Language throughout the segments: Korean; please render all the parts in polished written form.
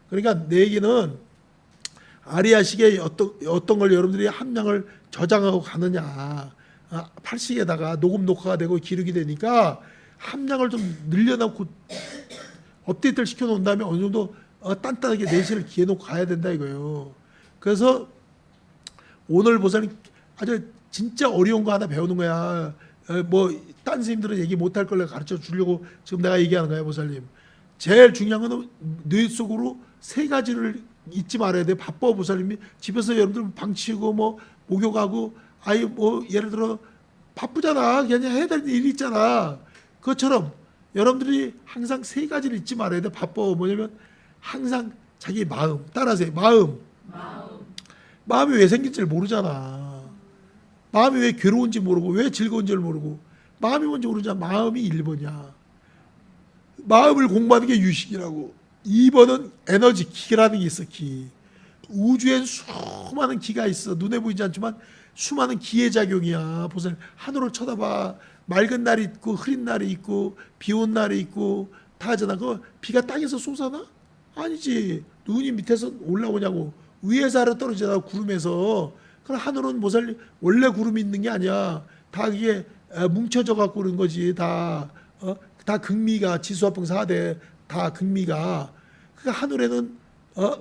그러니까 내 얘기는 아리아식의 어떤 걸 여러분들이 함량을 저장하고 가느냐. 8식에다가 녹화가 되고 기록이 되니까 함량을 좀 늘려놓고 업데이트를 시켜놓은 다음에 어느 정도 단단하게 내실을 기해놓고 가야 된다 이거예요. 그래서 오늘 보살님 아주 진짜 어려운 거 하나 배우는 거야. 딴 선생님들은 얘기 못할 걸 가르쳐 주려고 지금 내가 얘기하는 거야, 보살님. 제일 중요한 건 뇌 속으로 세 가지를 잊지 말아야 돼. 바빠 보살님이 집에서 여러분들 방치고 목욕하고 예를 들어 바쁘잖아. 그냥 해야 될 일이 있잖아. 그것처럼 여러분들이 항상 세 가지를 잊지 말아야 돼. 바빠. 뭐냐면 항상 자기 마음 따라하세요. 마음이 왜 생긴지를 모르잖아. 마음이 왜 괴로운지 모르고 왜 즐거운지를 모르고 마음이 뭔지 모르잖아. 마음이 1번이야. 마음을 공부하는 게 유식이라고. 2번은 에너지 기라는 게 있어. 기. 우주엔 수많은 기가 있어. 눈에 보이지 않지만 수많은 기의 작용이야. 보세요. 하늘을 쳐다봐. 맑은 날이 있고 흐린 날이 있고 비 온 날이 있고 다 하잖아. 그 비가 땅에서 쏟아나? 아니지. 눈이 밑에서 올라오냐고. 위에서 아래 떨어지잖아. 구름에서. 그럼 하늘은 보살 원래 구름이 있는 게 아니야. 다 이게 뭉쳐져 갖고 그런 거지. 다 극미가 지수화풍 4대 다 극미가. 그러니까 하늘에는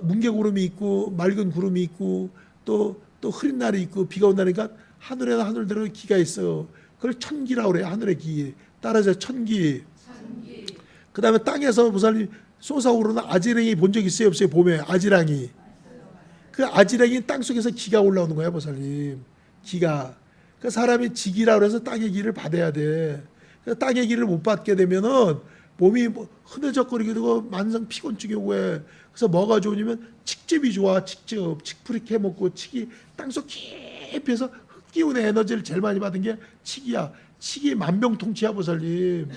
뭉게구름이 있고 맑은 구름이 있고 또 흐린 날이 있고 비가 온다니까 하늘에는 하늘대로 기가 있어. 그걸 천기라고 그래. 하늘의 기. 따라서 천기. 그 다음에 땅에서 보살님 솟아오르는 아지랑이 본 적 있어요? 없어요? 봄에 아지랑이. 그 아지랑이 땅 속에서 기가 올라오는 거야, 보살님. 기가. 그 사람이 지기라고 해서 땅의 기를 받아야 돼. 땅의 기를 못 받게 되면은 몸이 흐느적거리게 되고 만성 피곤증이 오고 해. 그래서 뭐가 좋으냐면 칡즙이 좋아. 칡풀이 캐먹고 칡이 땅속 깊이에서 흙기운의 에너지를 제일 많이 받은 게 칡이야. 칡이 만병통치야, 보살님.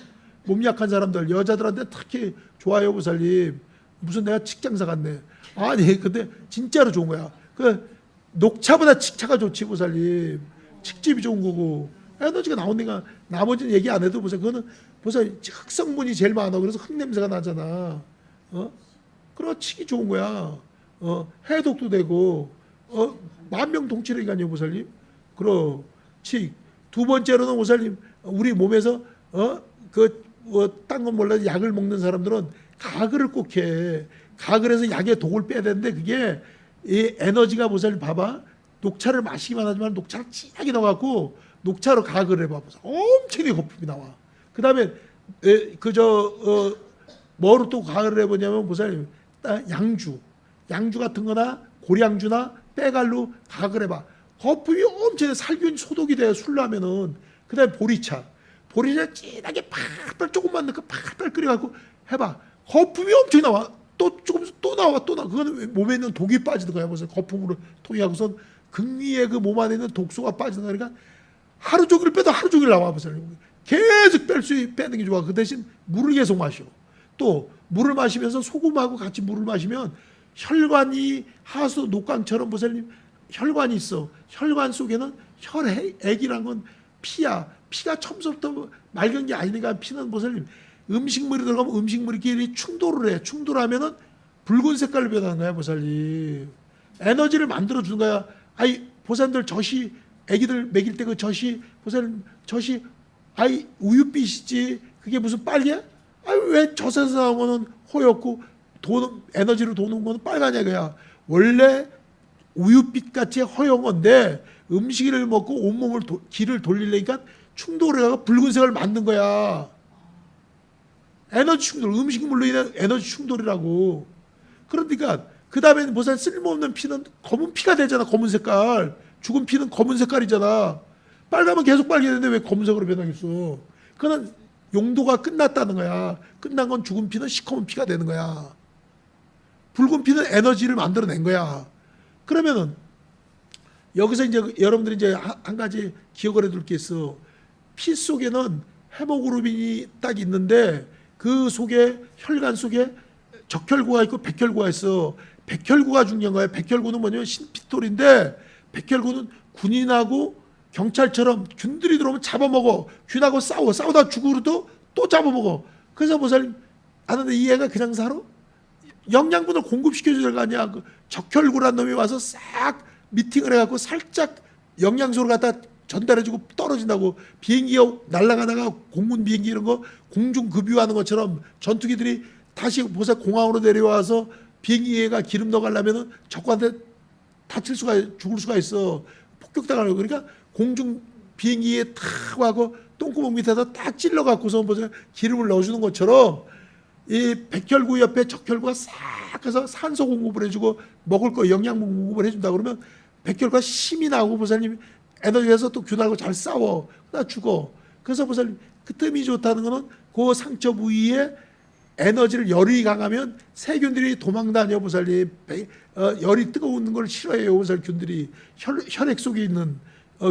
몸 약한 사람들 여자들한테 특히 좋아요, 보살님. 무슨 내가 칡장사 같네. 아니 근데 진짜로 좋은 거야. 그 녹차보다 칡차가 좋지, 보살님. 칡즙이 좋은 거고 에너지가 나오니까 나머지는 얘기 안 해도 보세요. 그거는 보세요. 흑성분이 제일 많아. 그래서 흙 냄새가 나잖아. 그럼 칡이 좋은 거야. 해독도 되고 만병통치라니까요, 보살님. 그럼 칡. 두 번째로는 보살님 우리 몸에서 딴 건 몰라도 약을 먹는 사람들은 가글을 꼭 해. 가글에서 약의 독을 빼야 되는데 그게 이 에너지가 보살님 봐봐. 녹차를 마시기만 하지만 녹차를 진하게 넣어갖고 녹차로 가글을 해봐. 엄청나게 거품이 나와. 그 다음에 뭐로 또 가글을 해보냐면 보살님 양주 같은 거나 고량주나 빼갈로 가글 해봐. 거품이 엄청나게 살균 소독이 돼요. 술로 하면은. 그 다음에 보리차 진하게 팔팔 조금만 넣고 팔팔 끓여갖고 해봐. 거품이 엄청 나와. 또 조금 또 나와. 그거는 몸에 있는 독이 빠지는 거야. 무슨 거품으로 통해하고선 극미의 그 몸 안에 있는 독소가 빠지는 거니까 하루 종일 빼도 하루 종일 나와. 보세요. 계속 빼는 게 좋아. 그 대신 물을 계속 마셔. 또 물을 마시면서 소금하고 같이 물을 마시면 혈관이 하수 녹강처럼 보살님 혈관이 있어. 혈관 속에는 혈액이란 건 피야. 피가 처음부터 맑은 게 아니니까 피는 보살님 음식물이 들어가면 음식물끼리 충돌을 해. 충돌하면은 붉은 색깔로 변하는 거야, 보살님. 에너지를 만들어 주는 거야. 보살님들 젖이 애기들 먹일 때 그 젖이 보살님 젖이 우유빛이지 그게 무슨 빨개? 왜 젖에서 나온 거는 호였고 에너지로 도는 거는 빨가냐 그야. 원래 우유빛 같이 허연 건데 음식을 먹고 온몸을 기를 돌리려니까 충돌을 해서 붉은색을 만든 거야. 에너지 충돌, 음식물로 인한 에너지 충돌이라고. 그러니까 그 다음에 보살 쓸모없는 피는 검은 피가 되잖아. 검은 색깔. 죽은 피는 검은 색깔이잖아. 빨가면 계속 빨게 되는데 왜 검은색으로 변하겠어. 그건 용도가 끝났다는 거야. 끝난 건 죽은 피는 시커먼 피가 되는 거야. 붉은 피는 에너지를 만들어낸 거야. 그러면은 여기서 이제 여러분들이 이제 한 가지 기억을 해둘 게 있어. 피 속에는 헤모글로빈이 딱 있는데 그 속에 혈관 속에 적혈구가 있고 백혈구가 있어. 백혈구가 중요한 거야. 백혈구는 뭐냐면 신피톨인데 백혈구는 군인하고 경찰처럼 균들이 들어오면 잡아먹어. 균하고 싸우다 죽으로도 또 잡아먹어. 그래서 보살님 아는데 이 애가 그냥 살아? 영양분을 공급시켜줘야 될 거 아니야. 그 적혈구란 놈이 와서 싹 미팅을 해갖고 살짝 영양소를 갖다 전달해주고 떨어진다고. 비행기가 날아가다가 공군 비행기 이런 거 공중 급유하는 것처럼 전투기들이 다시 보세 공항으로 내려와서 비행기가 기름 넣어가려면은 적한테 다칠 수가, 죽을 수가 있어. 폭격당하려고. 그러니까 공중 비행기에 탁 하고 똥구멍 밑에서 딱 찔러갖고서 보세요. 기름을 넣어주는 것처럼 이 백혈구 옆에 적혈구가 싹 해서 산소 공급을 해주고 먹을 거 영양분 공급을 해준다 그러면 백혈구가 힘이 나고 보살님 에너지에서 또 균하고 잘 싸워. 나 죽어. 그래서 보살님 그 뜸이 좋다는 거는 그 상처 부위에 에너지를 열이 강하면 세균들이 도망다녀 보살님. 열이 뜨거운 걸 싫어해요 보살 균들이. 혈액 속에 있는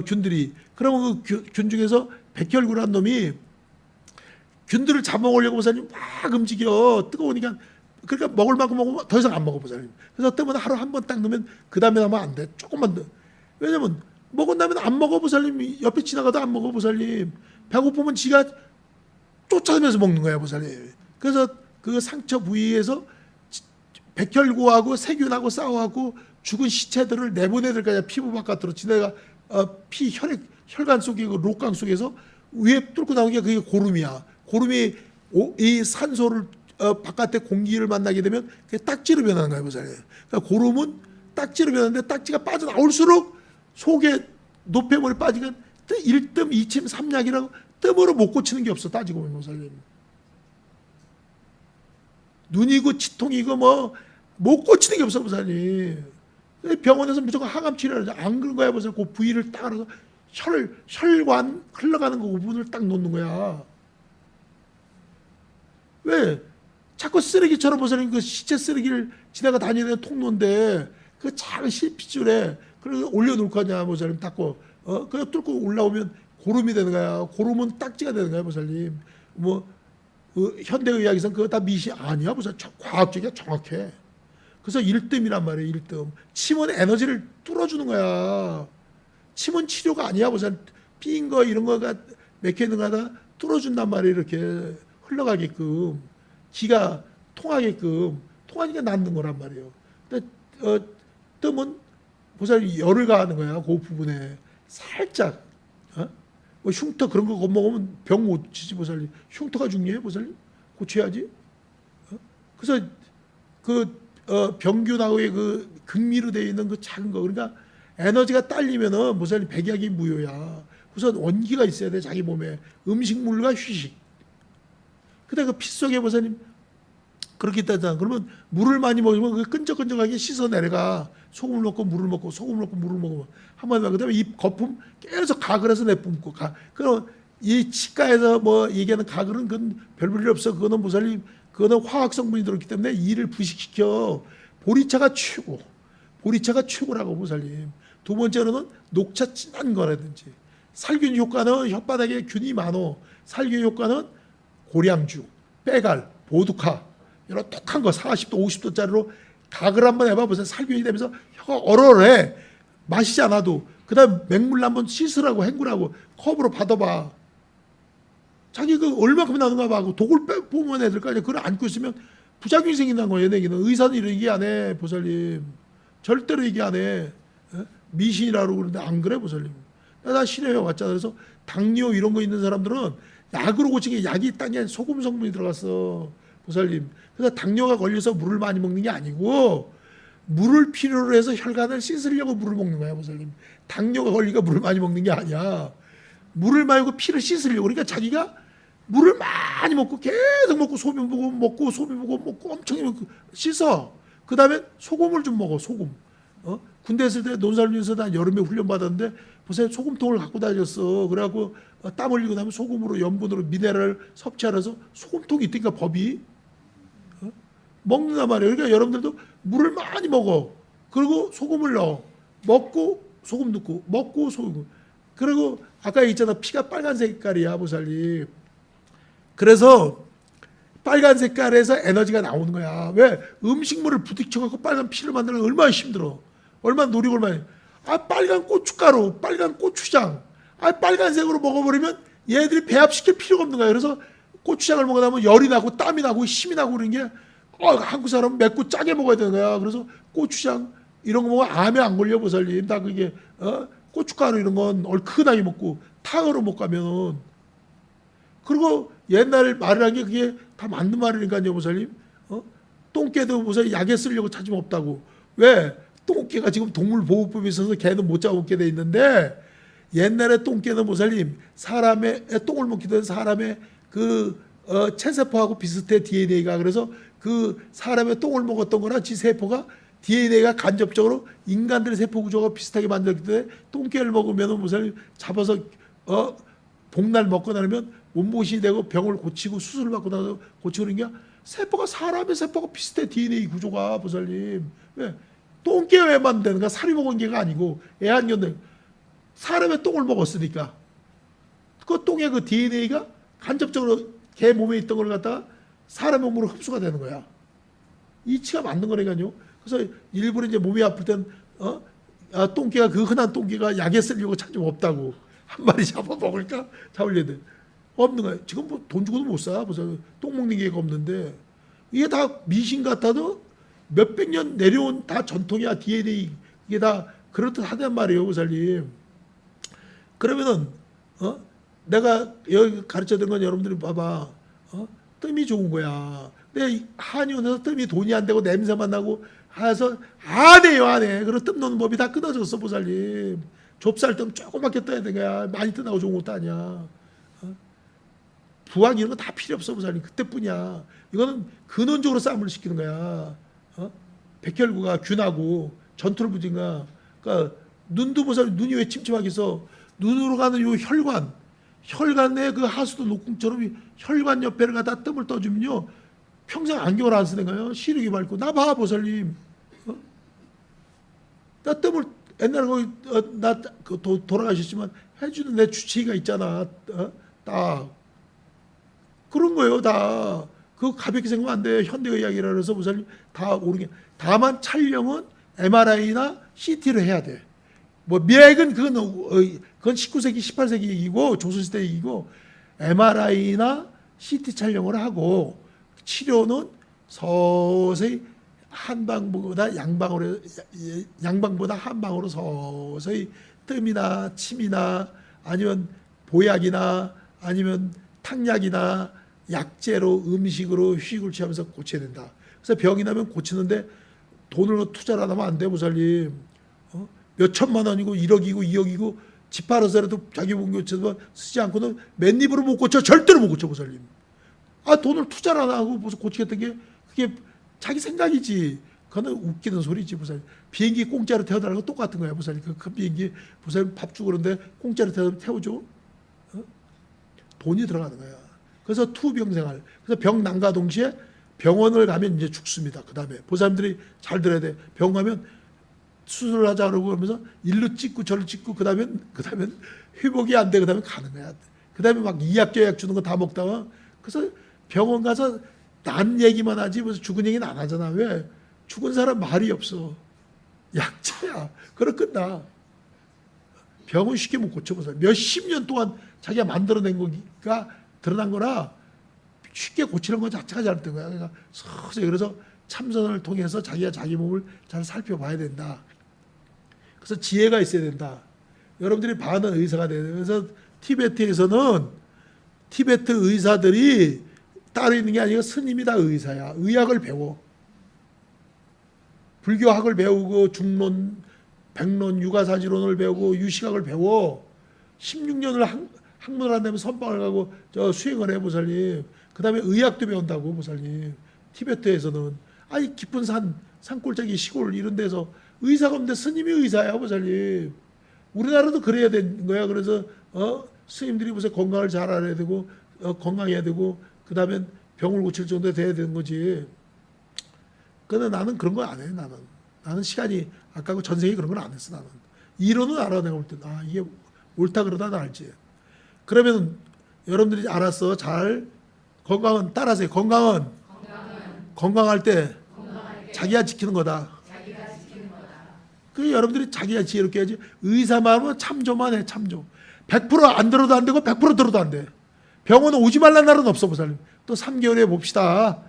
균들이. 그러면 그 균 중에서 백혈구란 놈이 균들을 잡아먹으려고 보살님 막 움직여. 뜨거우니까. 그러니까 먹을 만큼 먹으면 더 이상 안 먹어 보살님. 그래서 때문에 하루 한 번 딱 넣으면 그 다음에 하면 안 돼. 조금만 더. 왜냐면 먹은 다음에 안 먹어 보살님. 옆에 지나가도 안 먹어 보살님. 배고프면 지가 쫓아다니면서 먹는 거야 보살님. 그래서 그 상처 부위에서 백혈구하고 세균하고 싸워갖고 죽은 시체들을 내보내야 될 거야. 피부 바깥으로 지내가 피 혈관 속에 그 록강 속에서 위에 뚫고 나온 게 그게 고름이야. 고름이 이 산소를 바깥에 공기를 만나게 되면 그게 딱지로 변하는 거야 보살님. 그러니까 고름은 딱지로 변하는데 딱지가 빠져나올수록 속에 노폐물이 빠지면 1뜸, 2침, 3약이라고 뜸으로 못 고치는 게 없어. 따지고 보면 보살님. 눈이고 치통이고 뭐 못 고치는 게 없어 보살님. 병원에서 무조건 항암 치료를 안 그런 거야 보살님. 그 부위를 딱 알아서 혈관 흘러가는 그 부분을 딱 놓는 거야. 왜? 자꾸 쓰레기처럼 보살님 그 시체 쓰레기를 지나가 다니는 통로인데 그 작은 실핏줄에 그래서 올려놓을 거냐 보살님. 닦고 그냥 뚫고 올라오면 고름이 되는 거야. 고름은 딱지가 되는 거야 보살님. 뭐 현대의학에서는 그거 다 미시 아니야 보살님. 과학적이야. 정확해. 그래서 1뜸이란 말이에요. 1뜸. 침은 에너지를 뚫어주는 거야. 침은 치료가 아니야 보살님. 삐인 거 이런 거가 맥혀 있는 거 하다 뚫어준단 말이에요. 이렇게 흘러가게끔 기가 통하게끔. 통하니까 낫는 거란 말이에요. 근데 뜸은 보살님 열을 가하는 거야. 그 부분에 살짝 뭐 흉터 그런 거 먹으면 병 못 치지 보살님. 흉터가 중요해 보살님. 고쳐야지. 그래서 그 병균하고의 그 극미로 되어 있는 그 작은 거. 그러니까 에너지가 딸리면은 보살님 백약이 무효야. 우선 원기가 있어야 돼 자기 몸에. 음식물과 휴식. 근데 그 피 속에 보살님 그렇게 있다잖아. 그러면 물을 많이 먹으면 그 끈적끈적하게 씻어 내려가. 소금을 넣고 물을 먹고 소금을 넣고 물을 먹으면 한번 그다음에 이 거품 계속 가글 해서 내뿜고 그럼 이 치과에서 뭐 얘기하는 가글은 그건 별 볼 일 없어. 그거는 보살님 그거는 화학 성분이 들었기 때문에 이를 부식시켜. 보리차가 최고. 보리차가 최고라고 보살님. 두 번째로는 녹차 진한 거라든지. 살균 효과는 혓바닥에 균이 많어. 살균 효과는 고량주, 빼갈, 보두카 이런 독한 거 40도 50도짜리로 가글 한번 해봐 보세요. 살균이 되면서 혀가 얼얼해. 마시지 않아도. 그 다음 맹물 한번 씻으라고 헹구라고 컵으로 받아봐. 자기 그 얼마큼 나는가 봐. 독을 뽑으면 애들 거 아니야. 그걸 안고 있으면 부작용이 생긴다는 거예요. 얘기는. 의사는 이런 얘기 안 해 보살님. 절대로 얘기 안 해. 미신이라고 그러는데 안 그래 보살님. 나 신뢰해 왔잖아. 그래서 당뇨 이런 거 있는 사람들은 약으로 고치게 약이 땅에 소금 성분이 들어갔어 보살님. 그래서 당뇨가 걸려서 물을 많이 먹는 게 아니고 물을 필요로 해서 혈관을 씻으려고 물을 먹는 거야 보살님. 당뇨가 걸리니까 물을 많이 먹는 게 아니야. 물을 말고 피를 씻으려고. 그러니까 자기가 물을 많이 먹고 계속 먹고 소변 보고 먹고 소변 보고 먹고 엄청 먹고 씻어. 그 다음에 소금을 좀 먹어. 소금. 군대 있을 때 논살면서 난 여름에 훈련 받았는데 보세요. 소금통을 갖고 다녔어. 그래갖고 땀 흘리고 나면 소금으로 염분으로 미네랄 섭취하라서 소금통이 있으니까 법이 먹는단 말이에요. 그러니까 여러분들도 물을 많이 먹어. 그리고 소금을 넣어. 먹고 소금 넣고 먹고 소금. 그리고 아까 있잖아. 피가 빨간 색깔이야 보살님. 그래서 빨간 색깔에서 에너지가 나오는 거야. 왜? 음식물을 부딪혀갖고 빨간 피를 만드는 거 얼마나 힘들어. 얼마나 노력을 많이. 빨간 고춧가루, 빨간 고추장. 빨간색으로 먹어버리면 얘들이 배합시킬 필요가 없는 거야. 그래서 고추장을 먹으다 보면 열이 나고 땀이 나고 힘이 나고 그런 게 한국 사람은 맵고 짜게 먹어야 되는 거야. 그래서 고추장 이런 거 먹으면 암에 안 걸려 보살님. 다 그게 고춧가루 이런 건 얼큰하게 먹고 탕으로 못 가면. 그리고 옛날 말이라는 게 그게 다 맞는 말이니까요 보살님. 똥개도 보살님 약에 쓰려고 찾으면 없다고. 왜? 똥개가 지금 동물보호법에 있어서 개는 못 잡게 돼 있는데 옛날에 똥개는 보살님 사람의 똥을 먹기도 해서 사람의 그 체세포하고 비슷해 DNA가. 그래서 그 사람의 똥을 먹었던 거나 지 세포가 DNA가 간접적으로 인간들의 세포 구조가 비슷하게 만들었기 때문에 똥개를 먹으면 보살님 잡아서 복날 먹고 나면 몸보신이 되고 병을 고치고 수술을 받고 나서 고치고 그런 게 세포가 사람의 세포가 비슷해 DNA 구조가 보살님. 왜? 똥개 왜 만드는가? 사리 먹은 개가 아니고 애완견들 사람의 똥을 먹었으니까 그 똥의 그 DNA가 간접적으로 개 몸에 있던 걸 갖다가 사람 몸으로 흡수가 되는 거야. 이치가 맞는 거라니까요. 그래서 일부러 이제 몸이 아플 땐 똥개가 그 흔한 똥개가 약에 쓰려고 찾으면 없다고. 한 마리 잡아 먹을까? 잡으려야 돼. 없는 거야. 지금 뭐 돈 주고도 못 사. 똥 먹는 개가 없는데 이게 다 미신 같아도 몇백 년 내려온 다 전통이야. DNA 이게 다 그렇듯 하단 말이에요, 보살님. 그러면은 내가 여기 가르쳐드린 건 여러분들이 봐봐. 뜸이 좋은 거야. 근데 한의원에서 뜸이 돈이 안 되고 냄새만 나고 해서 안 해요, 안 해. 그리고 뜸 놓는 법이 다 끊어졌어, 보살님. 좁쌀 뜸 조그맣게 떠야 되는 거야. 많이 떠나고 좋은 것도 아니야. 부항 이런 거 다 필요 없어, 보살님. 그때뿐이야. 이거는 근원적으로 싸움을 시키는 거야. 백혈구가 균하고 전투를 부진가. 그러니까 눈도 보살님 눈이 왜 침침하겠어? 눈으로 가는 요 혈관에 그 하수도 녹궁처럼 혈관 옆에를 갖다 뜸을 떠주면요 평생 안경을 안 쓰는 거예요. 시력이 밝고. 나 봐 보살님. 나 뜸을 옛날에 거기 나 돌아가셨지만 해주는 내 주치의가 있잖아. 딱 그런 거예요. 다 그거 가볍게 생각하면 안 돼. 현대의학이라 그래서 보살님 다 모르게. 다만 촬영은 MRI나 CT로 해야 돼. 뭐 맥은 그건 19세기 18세기 얘기고 조선시대 얘기고 MRI나 CT 촬영을 하고 치료는 서서히 한방보다 양방보다 한방으로 서서히 뜸이나 침이나 아니면 보약이나 아니면 탕약이나 약재로 음식으로 휴식을 취하면서 고쳐야 된다. 그래서 병이 나면 고치는데 돈을 투자를 안 하면 안 돼, 보살님. 몇 천만 원이고 1억이고 2억이고 집 팔아서라도 자기 본교체도 쓰지 않고는 맨입으로 못 고쳐. 절대로 못 고쳐, 보살님. 돈을 투자를 안 하고 무슨 고치겠다는 게 그게 자기 생각이지. 그거는 웃기는 소리지, 보살님. 비행기 공짜로 태워달라고 똑같은 거야, 보살님. 그 큰 비행기 보살님 밥 주고 그러는데 공짜로 태워줘. 돈이 들어가는 거야. 그래서 투병생활. 그래서 병 난과 동시에 병원을 가면 이제 죽습니다. 그 다음에 보살님들이 잘 들어야 돼. 병 가면 수술을 하자 그러고 그러면서 일로 찍고 저를 찍고 그 다음엔 회복이 안 돼. 그 다음에 가는 거야. 그 다음에 막 이약저약 주는 거 다 먹다가 그래서 병원 가서 난 얘기만 하지 무슨 죽은 얘기는 안 하잖아. 왜? 죽은 사람 말이 없어. 약자야. 그럼 끝나. 병은 쉽게 못 고쳐보세요. 몇십 년 동안 자기가 만들어낸 거가 드러난 거라 쉽게 고치는 건 자체가 잘못된 거야. 그러니까 서서히 그래서 참선을 통해서 자기가 자기 몸을 잘 살펴봐야 된다. 그래서 지혜가 있어야 된다. 여러분들이 반은 의사가 돼야 돼요. 그래서 티베트에서는 티베트 의사들이 따로 있는 게 아니라 스님이 다 의사야. 의학을 배워. 불교학을 배우고 중론, 백론, 유가사지론을 배우고 유식학을 배워. 16년을 학문을 한다면 선방을 가고 수행을 해, 보살님. 그 다음에 의학도 배운다고, 보살님. 티베트에서는. 깊은 산골짜기 시골 이런 데서 의사가 없는데 스님이 의사야, 보살님. 우리나라도 그래야 되는 거야. 그래서 스님들이 무슨 건강을 잘 알아야 되고 건강해야 되고 그 다음에 병을 고칠 정도 돼야 되는 거지. 근데 나는 그런 거 안 해. 나는 시간이 아까고 전생에 그런 건 안 했어. 나는 이론은 알아. 내가 볼 때 이게 옳다 그러다 나 알지. 그러면 여러분들이 알았어. 잘 건강은 따라하세요. 건강할 때 자기가 지키는 거다. 그 여러분들이 자기가 지혜롭게 해야지. 의사 말은 참조만 해. 참조. 100%안 들어도 안 되고 100% 들어도 안 돼. 병원은 오지 말란 날은 없어, 보살님. 또 3개월에 봅시다.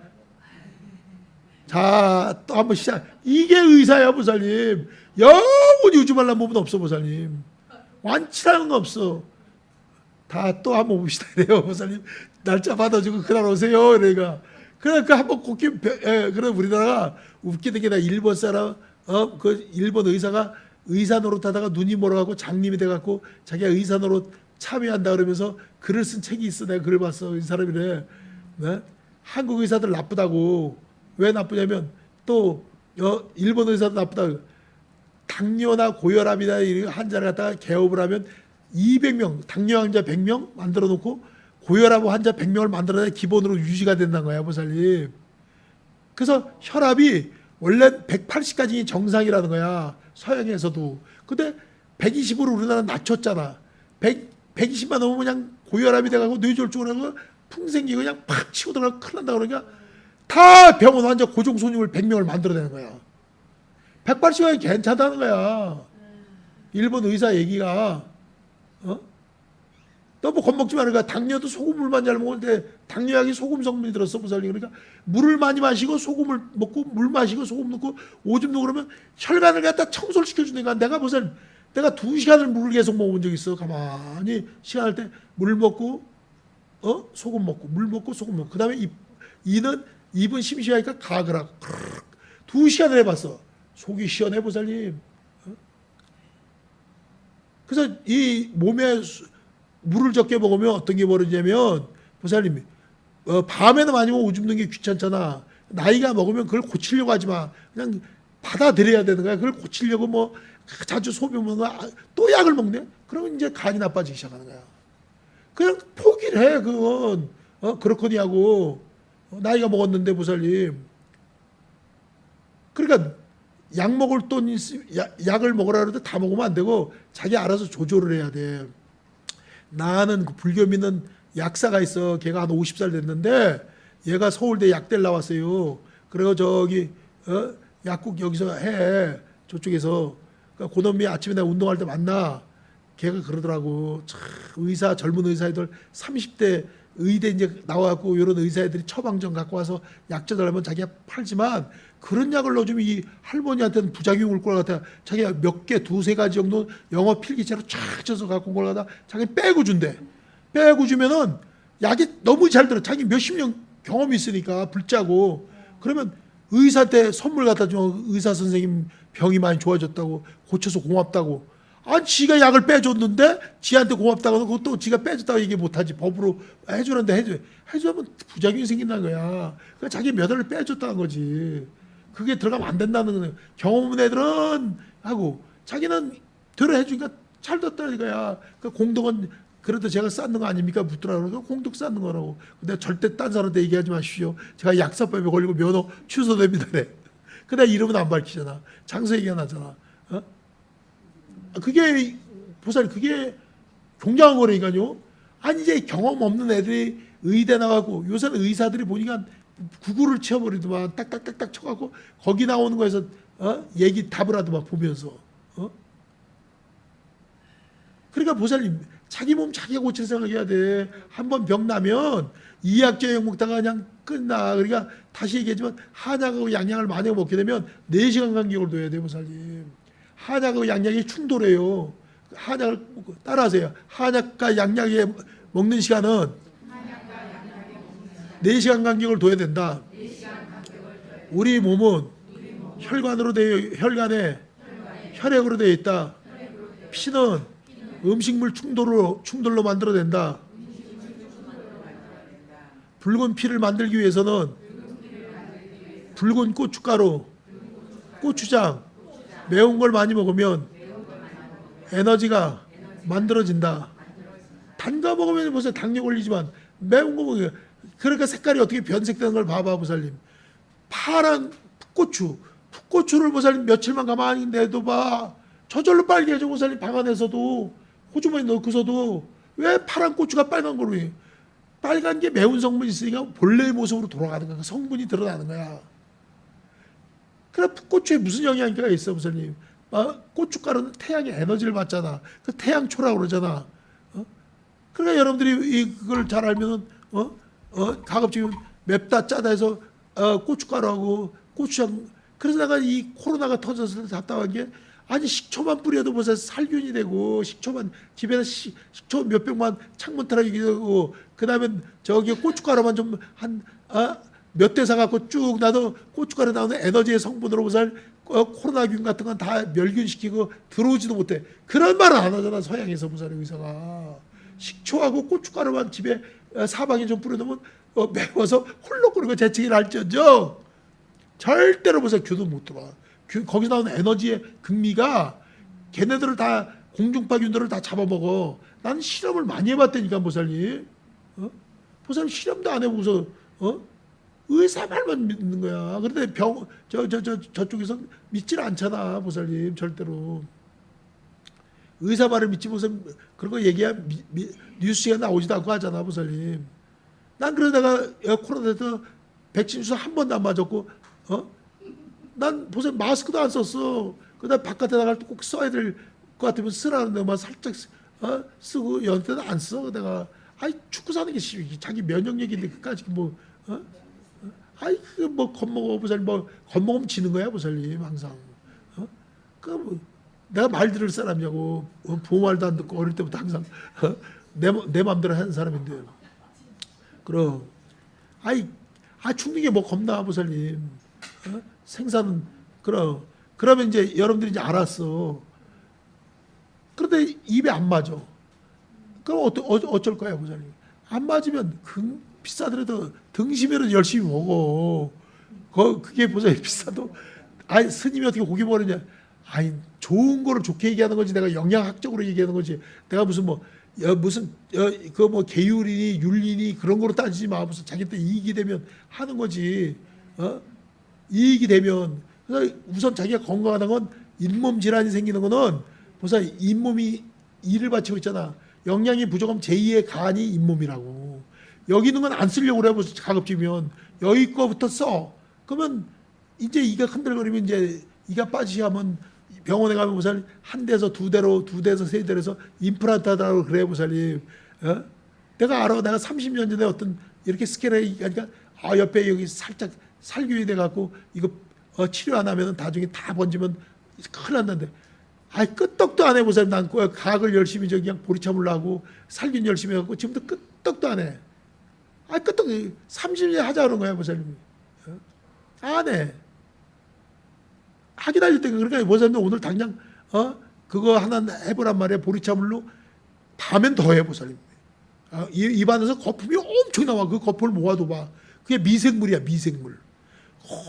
자, 또 한번 시작. 이게 의사야, 보살님. 영원히 우주 말란 몸은 없어, 보살님. 완치라는 거 없어. 다 또 한번 봅시다. 이래요, 보살님. 날짜 받아주고 그날 오세요. 이래가. 그러니까 한번 그래 우리나라가 웃기는 게 나 일본 사람, 그 일본 의사가 의사 노릇하다가 눈이 멀어가고 장님이 돼갖고 자기가 의사 노릇 참여한다 그러면서 글을 쓴 책이 있어. 내가 글을 봤어. 이 사람이래. 네? 한국 의사들 나쁘다고. 왜 나쁘냐면 또 일본 의사도 나쁘다고. 당뇨나 고혈압이나 이런 환자를 갖다가 개업을 하면 200명, 당뇨 환자 100명 만들어 놓고 고혈압 환자 100명을 만들어야 기본으로 유지가 된다는 거야, 보살님. 그래서 혈압이 원래 180까지 정상이라는 거야, 서양에서도. 근데 120으로 우리나라 낮췄잖아. 120만 넘으면 그냥 고혈압이 돼가고 뇌졸중을 하고 풍생기 그냥 팍 치고 들어가고 큰일 난다 그러니까 다 병원 환자 고정 손님을 100명을 만들어내는 거야. 180이 괜찮다는 거야. 일본 의사 얘기가. 너무 겁먹지 말아요. 당뇨도 소금물만 잘 먹는데 당뇨약이 소금 성분이 들었어, 보살님. 그러니까 물을 많이 마시고 소금을 먹고 물 마시고 소금 넣고 오줌 넣고 그러면 혈관을 갖다 청소를 시켜주니까 내가 보살님, 내가 2시간을 물을 계속 먹어본 적 있어. 가만히 시간할 때 물 먹고 소금 먹고 물 먹고 소금 먹고 그다음에 입은 심심하니까 가글 하고 2시간을 해봤어. 속이 시원해, 보살님. 그래서 이 몸에 물을 적게 먹으면 어떤 게 벌어지냐면, 보살님, 밤에는 많이 먹으면 오줌 넣는 게 귀찮잖아. 나이가 먹으면 그걸 고치려고 하지 마. 그냥 받아들여야 되는 거야. 그걸 고치려고 뭐 자주 소변 먹는 또 약을 먹네? 그러면 이제 간이 나빠지기 시작하는 거야. 그냥 포기를 해, 그건. 그렇거니 하고. 나이가 먹었는데, 보살님. 그러니까 약 먹을 돈 약을 먹으라 그래도 다 먹으면 안 되고 자기 알아서 조절을 해야 돼. 나는 그 불교 믿는 약사가 있어. 걔가 한 50살 됐는데 얘가 서울대 약대를 나왔어요. 그리고 저기 약국 여기서 해. 저쪽에서. 그러니까 고놈이 아침에 내가 운동할 때 만나. 걔가 그러더라고. 참 의사, 젊은 의사애들 30대 의대 이제 나와갖고 이런 의사애들이 처방전 갖고 와서 약 전달하면 자기가 팔지만 그런 약을 넣어주면 이 할머니한테는 부작용이 올 것 같아. 자기가 몇 개, 2-3가지 정도 영어 필기체로 쫙 쳐서 갖고 온 걸 갖다 자기 빼고 준대. 빼고 주면은 약이 너무 잘 들어. 자기 몇십 년 경험이 있으니까 불짜고. 그러면 의사한테 선물 갖다 주면 의사 선생님 병이 많이 좋아졌다고 고쳐서 고맙다고. 지가 약을 빼줬는데 지한테 고맙다고 하고 또 지가 빼줬다고 얘기 못하지. 법으로 해주는데 해주면 부작용이 생긴다는 거야. 그러니까 자기 몇 알을 빼줬다는 거지. 그게 들어가면 안 된다는 거예요. 경험 없는 애들은 하고 자기는 들어 해주니까 잘 됐다는 거야. 그러니까 공덕은 그래도 제가 쌓는 거 아닙니까? 묻더라고. 그러니까 공덕 쌓는 거라고. 근데 절대 딴 사람한테 얘기하지 마십시오. 제가 약사법에 걸리고 면허 취소됩니다. 그래. 근데 이름은 안 밝히잖아. 장소 얘기가 나잖아. 그게 보살님, 그게 굉장한 거라니까요. 이제 경험 없는 애들이 의대 나가고 요새는 의사들이 보니까 구글을 치워버리더만 딱딱딱딱 쳐갖고 거기 나오는 거에서 얘기 답을 하더만 보면서. 그러니까 보살님, 자기 몸 자기가 고칠 생각해야 돼. 한번 병 나면 이약제 약 먹다가 그냥 끝나. 그러니까 다시 얘기하지만 한약하고 양약을 많이 먹게 되면 4시간 간격을 둬야 돼, 보살님. 한약하고 양약이 충돌해요. 한약을 따라하세요. 한약과 양약에 먹는 시간은 4시간 간격을 둬야 된다. 우리 몸은 혈관으로 혈관에 혈액으로 되어 있다. 피는 음식물 충돌로 만들어낸다. 붉은 피를 만들기 위해서는 붉은 고춧가루, 고추장, 매운 걸 많이 먹으면 에너지가 만들어진다. 단 거 먹으면 벌써 당뇨 걸리지만 매운 거 먹으면 그러니까 색깔이 어떻게 변색되는 걸 봐봐, 보살님. 파란 풋고추를 보살님 며칠만 가만히 내도 봐. 저절로 빨개져, 보살님. 방 안에서도 호주머니 넣고서도 왜 파란 고추가 빨간 거로 해? 빨간 게 매운 성분이 있으니까 본래의 모습으로 돌아가는 거야. 성분이 드러나는 거야. 그래, 풋고추에 무슨 영양가가 있어, 보살님? 고춧가루는 태양의 에너지를 받잖아. 그 태양초라고 그러잖아. 그러니까 여러분들이 이걸 잘 알면은 가급적 맵다 짜다 해서 고춧가루하고 고추장. 그래서 내가 이 코로나가 터졌을 때 답답한 게 아니 식초만 뿌려도 벌써 살균이 되고 식초만 집에서 식초 몇백만 창문 틀어지게 되고 그다음에 저기 고춧가루만 좀 한 몇 대 사갖고 쭉 놔도 고춧가루 나오는 에너지의 성분으로 보살 코로나균 같은 건 다 멸균시키고 들어오지도 못해. 그런 말을 안 하잖아 서양에서 보살 의사가. 식초하고 고춧가루만 집에 사방에 좀 뿌려놓으면 매워서 홀로 끓고 재채기 날지언정 절대로 보살 균도 못 들어와. 거기서 나오는 에너지의 극미가 걔네들을 다 공중파균들을 다 잡아먹어. 나는 실험을 많이 해봤다니까 보살님. 보살님 실험도 안 해보고서 의사 말만 믿는 거야. 그런데 저쪽에서 믿질 않잖아 보살님 절대로. 의사 말을 믿지 무슨 그런 거 얘기야 뉴스에 나오지도 않고 하잖아 보살님. 난 그러다가 코로나 때 백신 주사 한 번도 안 맞았고 난 보세요 마스크도 안 썼어. 그다음 바깥에 나갈 때 꼭 써야 될 것 같으면 쓰라는데 막 살짝 쓰고 연 때는 안 써. 내가 아이 축구 사는 게 자기 면역력인데 그까지 뭐 아이 그 뭐 겁먹어 보살님 뭐 겁먹으면 지는 거야 보살님 항상. 그 뭐 내가 말 들을 사람이냐고 부모 말도 안 듣고 어릴 때부터 항상 내 마음대로 하는 사람인데. 그럼 죽는 게 뭐 겁나 보살님. 생사는 그러면 이제 여러분들이 이제 알았어. 그런데 입에 안 맞아. 그럼 어쩔 거야 보살님. 안 맞으면 비싸더라도 등심이라도 열심히 먹어. 그게 보살님 비싸도. 스님이 어떻게 고기 먹느냐. 좋은 거를 좋게 얘기하는 거지. 내가 영양학적으로 얘기하는 거지. 내가 무슨 계율이니 윤리니 그런 거로 따지지 마. 무슨 자기한테 이익이 되면 하는 거지. 이익이 되면. 그래서 우선 자기가 건강하다는 건 잇몸 질환이 생기는 거는 보사 잇몸이 일을 바치고 있잖아. 영양이 부족하면 제2의 간이 잇몸이라고. 여기 있는 건 안 쓰려고 그래. 무슨 가급적이면 여기 거부터 써. 그러면 이제 이가 흔들거리면 이제 이가 빠지시 하면 병원에 가면 보살 한 대에서 두 대에서 세 대로 해서 임플란트 하다고 그래 보살님. 내가 알아. 내가 30년 전에 어떤 이렇게 스캔을 하니까 옆에 여기 살짝 살균이 돼갖고 이거 치료 안 하면 나중에 다 번지면 큰일 난다는데. 끄떡도 안 해 보살님. 난 과학을 열심히 그냥 보리차물로 하고 살균 열심히 해갖고 지금도 끄떡도 안 해. 끄떡 30년 하자 그런 거야 보살님. 안 해. 하기 다닐 때 그러니까 보살님 오늘 당장 그거 하나 해보란 말이야. 보리차물로 다음엔 더 해 보살님. 입안에서 거품이 엄청 나와. 그 거품을 모아도 봐. 그게 미생물이야 미생물.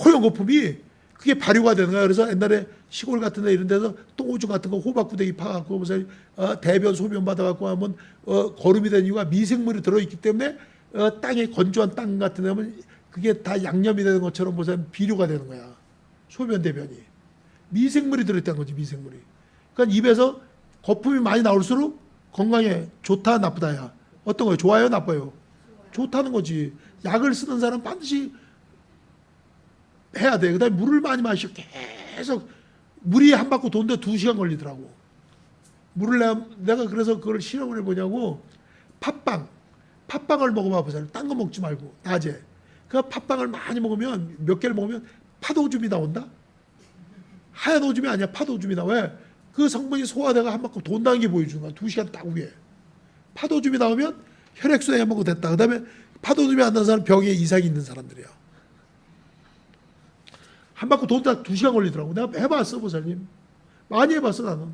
허연 거품이 그게 발효가 되는 거야. 그래서 옛날에 시골 같은 데 이런 데서 똥오줌 같은 거 호박구데기 파갖고 보살 대변 소변 받아갖고 하면 거름이 되는 이유가 미생물이 들어있기 때문에 땅에 건조한 땅 같은 데 하면 그게 다 양념이 되는 것처럼 보살 비료가 되는 거야. 소변 대변이. 미생물이 들어있다는 거지 미생물이. 그러니까 입에서 거품이 많이 나올수록 건강에 좋다 나쁘다야. 어떤 거예요? 좋아요 나빠요? 좋다는 거지. 약을 쓰는 사람은 반드시 해야 돼. 그다음에 물을 많이 마셔. 계속 물이 한 바퀴 도는데 2시간 걸리더라고. 물을 내가 그래서 그걸 실험을 해보냐고. 팥빵을 먹어봐 보세요. 딴 거 먹지 말고 낮에. 그 팥빵을 많이 먹으면 몇 개를 먹으면 팥오줌이 나온다. 하얀 오줌이 아니야. 팥오줌이 나와. 왜? 그 성분이 소화돼가 한 바퀴 돈다는 게 보여주는 거야. 2시간 딱 후에. 팥오줌이 나오면 혈액순환 해먹고 됐다. 그 다음에 팥오줌이 안 나는 사람 병에 이상이 있는 사람들이야. 한 바퀴 돈다 2시간 걸리더라고. 내가 해봤어 보살님. 많이 해봤어 나는.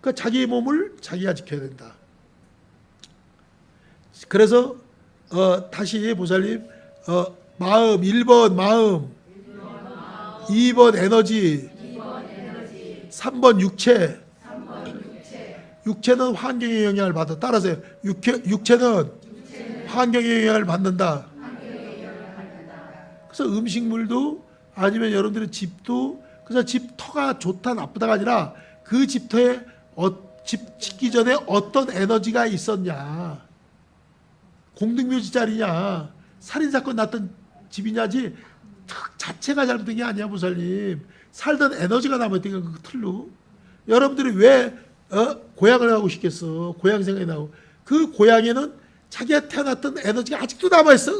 그러니까 자기 몸을 자기가 지켜야 된다. 그래서 다시 보살님 마음 1번 마음 2번 에너지 3번 육체. 육체는 환경의 영향을 받아. 따라서 육체는 환경의 영향을 받는다. 그래서 음식물도 아니면 여러분들의 집도 그래서 집터가 좋다 나쁘다가 아니라 그 집터에 집 짓기 전에 어떤 에너지가 있었냐. 공동묘지 자리냐. 살인사건 났던 집이냐지 자체가 잘못된 게 아니야 보살님. 살던 에너지가 남아있던 그 틀로. 여러분들이 왜 고향을 가고 싶겠어. 고향 생각이 나고. 그 고향에는 자기가 태어났던 에너지가 아직도 남아있어.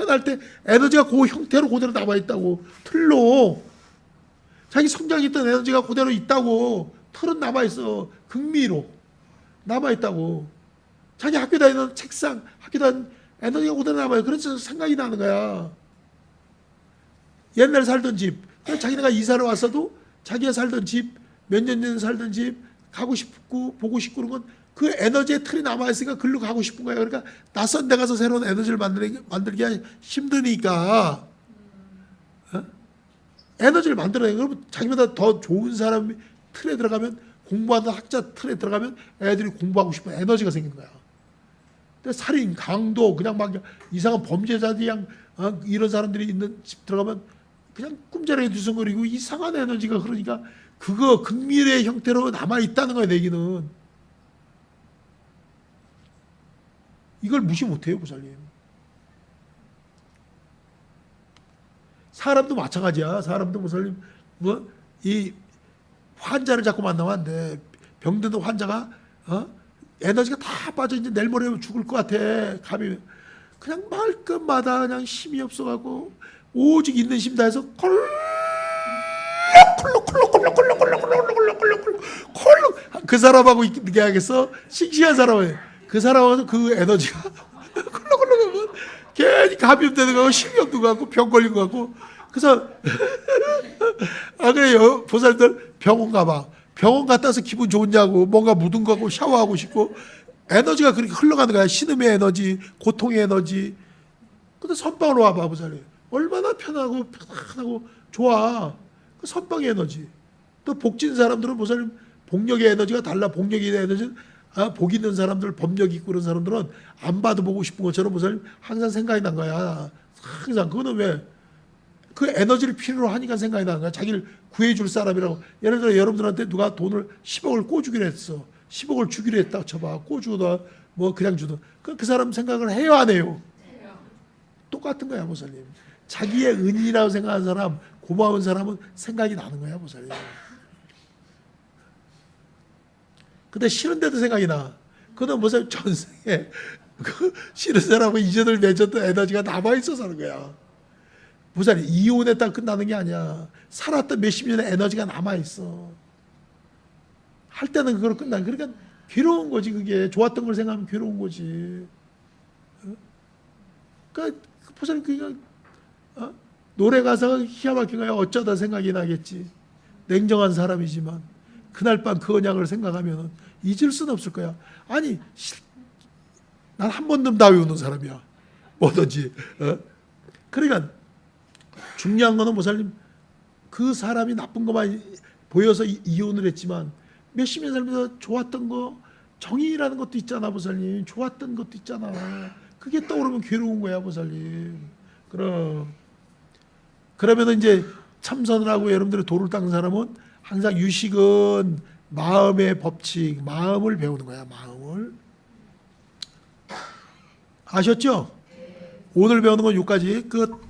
태어날 때 에너지가 그 형태로 그대로 남아있다고. 틀로. 자기 성장했던 에너지가 그대로 있다고. 틀은 남아있어. 극미로 남아있다고. 자기 학교 다니는 책상, 학교 다니는 에너지가 그대로 남아요. 그래서 생각이 나는 거야. 옛날 살던 집, 자기네가 이사를 왔어도 자기가 살던 집, 몇 년 전에 살던 집 가고 싶고 보고 싶고 그런 건 그 에너지의 틀이 남아있으니까 글로 가고 싶은 거예요. 그러니까 낯선 데 가서 새로운 에너지를 만들기 힘드니까 에너지를 만들어야 돼요. 그러면 자기보다 더 좋은 사람 틀에 들어가면, 공부하는 학자 틀에 들어가면 애들이 공부하고 싶은 에너지가 생기는 거야. 근데 살인, 강도, 그냥 막 이상한 범죄자들 그냥 이런 사람들이 있는 집 들어가면 그냥 꿈자리에 두성거리고 이상한 에너지가 흐르니까 그거 극미의 형태로 남아있다는 거야, 내기는. 이걸 무시 못해요, 보살님. 사람도 마찬가지야. 사람도 보살님, 이 환자를 자꾸 만나면 안 돼. 병든 환자가 에너지가 다 빠져 이제 내일 모레 죽을 것 같아. 감이 그냥 말끝마다 그냥 힘이 없어가고 오직 있는 힘 다해서 콜록콜록콜록콜록콜록콜록콜록콜록 그 사람하고 있게 하겠어? 싱싱한 사람은 그 사람하고 그 에너지가 콜록콜록하면 괜히 감이 없는 거 같고 힘이 없는 거 같고 병 걸린 거 같고. 그래서 그래요. 보살들 병원 가봐. 병원 갔다 와서 기분 좋냐고, 뭔가 묻은 거 같고 샤워하고 싶고 에너지가 그렇게 흘러가는 거야. 신음의 에너지, 고통의 에너지. 근데 선방으로 와봐, 보살님. 얼마나 편하고 좋아. 그 선방의 에너지. 또 복진 사람들은 보살님 복력의 에너지가 달라. 복력의 에너지는 복 있는 사람들, 법력 있고 그런 사람들은 안 봐도 보고 싶은 것처럼 보살님 항상 생각이 난 거야. 항상. 그거는 왜? 그 에너지를 필요로 하니까 생각이 나는 거야. 자기를 구해줄 사람이라고. 예를 들어 여러분들한테 누가 돈을 10억을 꿔주기로 했어. 10억을 주기로 했다 쳐봐. 꿔주거나 뭐 그냥 주든. 그 사람 생각을 해요, 안 해요? 똑같은 거야, 보살님. 자기의 은인이라고 생각하는 사람, 고마운 사람은 생각이 나는 거야, 보살님. 근데 싫은데도 생각이 나. 그건 보살님 전생에 그 싫은 사람은 이전을 맺었던 에너지가 남아있어서 하는 거야. 보살님 이혼했다 끝나는 게 아니야. 살았던 몇십 년의 에너지가 남아있어. 할 때는 그걸로 끝나. 그러니까 괴로운 거지. 그게 좋았던 걸 생각하면 괴로운 거지. 그러니까 보살님 그냥 노래 가사가 기가 막힌 거야. 어쩌다 생각이 나겠지. 냉정한 사람이지만 그날 밤 그 언약을 생각하면 잊을 수는 없을 거야. 아니 난 한 번도 다 외우는 사람이야. 뭐든지. 그러니까 중요한 거는 보살님 그 사람이 나쁜 것만 보여서 이혼을 했지만 몇십 년 살면서 좋았던 거, 정의라는 것도 있잖아, 보살님. 좋았던 것도 있잖아. 그게 떠오르면 괴로운 거야, 보살님. 그러면 이제 참선을 하고 여러분들이 도를 닦는 사람은 항상 유식은 마음의 법칙, 마음을 배우는 거야, 마음을. 아셨죠? 오늘 배우는 건 여기까지 끝.